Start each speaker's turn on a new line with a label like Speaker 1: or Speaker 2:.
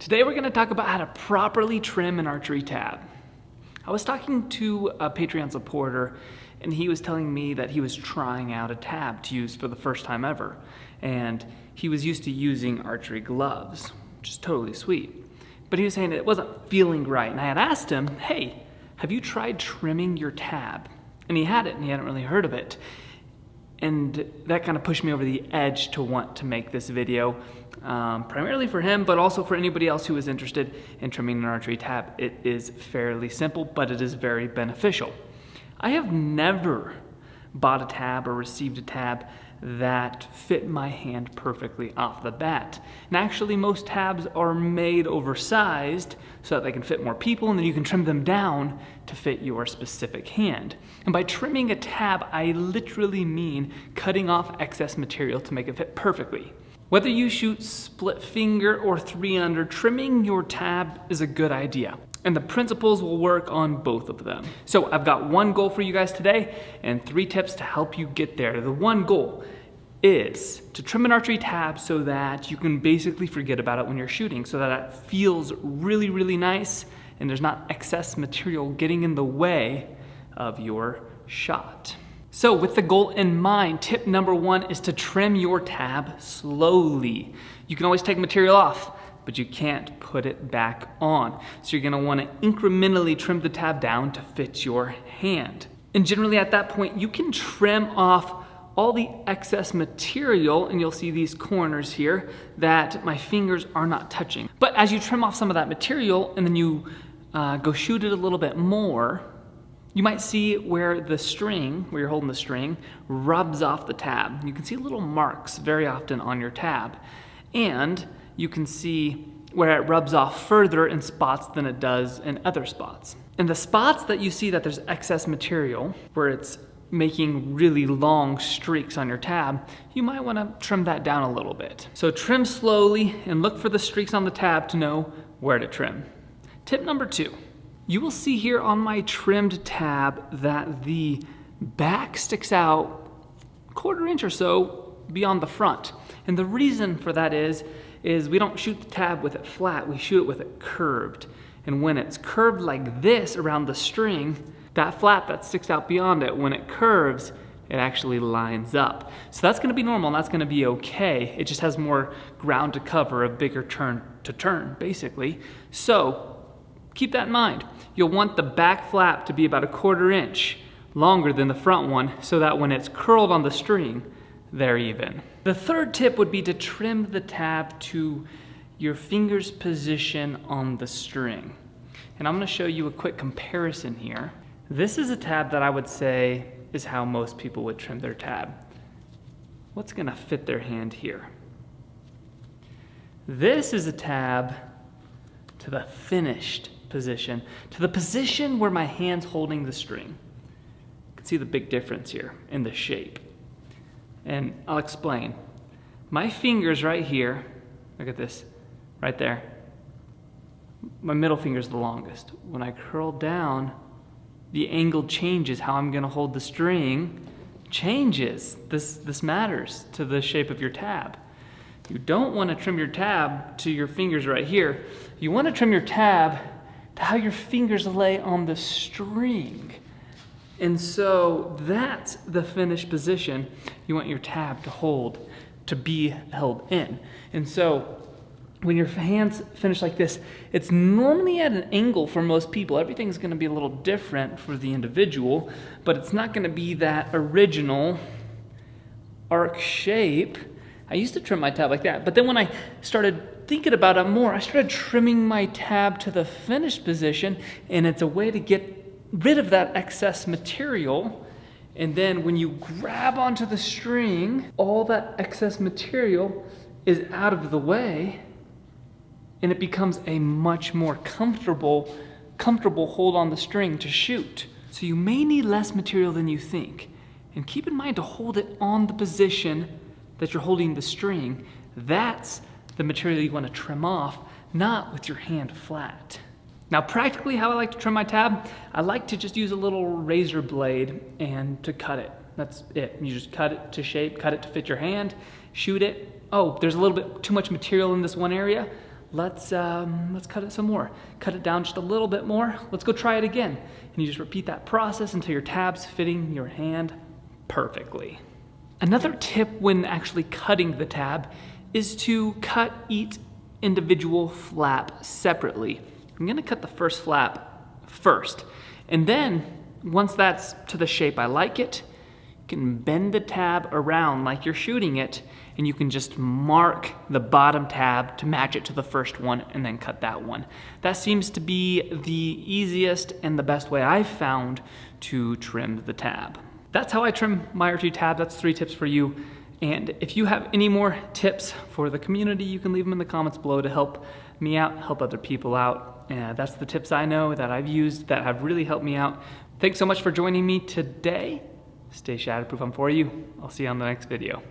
Speaker 1: Today we're going to talk about how to properly trim an archery tab. I was talking to a Patreon supporter and he was telling me that he was trying out a tab to use for the first time ever, and he was used to using archery gloves, which is totally sweet. But he was saying it wasn't feeling right, and I had asked him, hey, have you tried trimming your tab? And he hadn't, and he hadn't really heard of it. And that kind of pushed me over the edge to want to make this video, primarily for him, but also for anybody else who is interested in trimming an archery tab. It is fairly simple, but it is very beneficial. I have never bought a tab or received a tab that fit my hand perfectly off the bat. And actually, most tabs are made oversized so that they can fit more people, and then you can trim them down to fit your specific hand. And by trimming a tab, I literally mean cutting off excess material to make it fit perfectly. Whether you shoot split finger or 3-under, trimming your tab is a good idea. And the principles will work on both of them. So I've got one goal for you guys today and 3 tips to help you get there. The one goal is to trim an archery tab so that you can basically forget about it when you're shooting, so that it feels really, really nice and there's not excess material getting in the way of your shot. So with the goal in mind, tip number 1 is to trim your tab slowly. You can always take material off, but you can't put it back on. So you're gonna wanna incrementally trim the tab down to fit your hand. And generally at that point, you can trim off all the excess material, and you'll see these corners here that my fingers are not touching. But as you trim off some of that material and then you go shoot it a little bit more, you might see where the string, where you're holding the string, rubs off the tab. You can see little marks very often on your tab. And you can see where it rubs off further in spots than it does in other spots. And the spots that you see that there's excess material, where it's making really long streaks on your tab, you might want to trim that down a little bit. So trim slowly and look for the streaks on the tab to know where to trim. Tip number 2. You will see here on my trimmed tab that the back sticks out a 1/4 inch or so beyond the front. And the reason for that is we don't shoot the tab with it flat, we shoot it with it curved. And when it's curved like this around the string, that flap that sticks out beyond it, when it curves, it actually lines up. So that's gonna be normal and that's gonna be okay. It just has more ground to cover, a bigger turn to turn, basically. So keep that in mind. You'll want the back flap to be about a 1/4 inch longer than the front one, so that when it's curled on the string, they're even. The third tip would be to trim the tab to your finger's position on the string. And I'm gonna show you a quick comparison here. This is a tab that I would say is how most people would trim their tab. What's gonna fit their hand here? This is a tab to the finished position, to the position where my hand's holding the string. You can see the big difference here in the shape. And I'll explain. My fingers right here, look at this, right there. My middle finger's the longest. When I curl down, the angle changes. How I'm gonna hold the string changes. This matters to the shape of your tab. You don't wanna trim your tab to your fingers right here. You wanna trim your tab to how your fingers lay on the string. And so that's the finished position you want your tab to hold, to be held in. And so when your hand's finished like this, it's normally at an angle for most people. Everything's gonna be a little different for the individual, but it's not gonna be that original arc shape. I used to trim my tab like that, but then when I started thinking about it more, I started trimming my tab to the finished position, and it's a way to get rid of that excess material. And then when you grab onto the string, all that excess material is out of the way, and it becomes a much more comfortable hold on the string to shoot. So you may need less material than you think. And keep in mind to hold it on the position that you're holding the string. That's the material you want to trim off, not with your hand flat. Now practically how I like to trim my tab, I like to just use a little razor blade and to cut it. That's it. You just cut it to shape, cut it to fit your hand, shoot it. Oh, there's a little bit too much material in this one area. let's cut it some more. Cut it down just a little bit more. Let's go try it again. And you just repeat that process until your tab's fitting your hand perfectly. Another tip when actually cutting the tab is to cut each individual flap separately. I'm gonna cut the first flap first, and then once that's to the shape I like it, you can bend the tab around like you're shooting it, and you can just mark the bottom tab to match it to the first one and then cut that one. That seems to be the easiest and the best way I've found to trim the tab. That's how I trim my archery tab. That's 3 tips for you. And if you have any more tips for the community, you can leave them in the comments below to help me out, help other people out. That's the tips I know that I've used that have really helped me out. Thanks so much for joining me today. Stay shatterproof. I'm for you. I'll see you on the next video.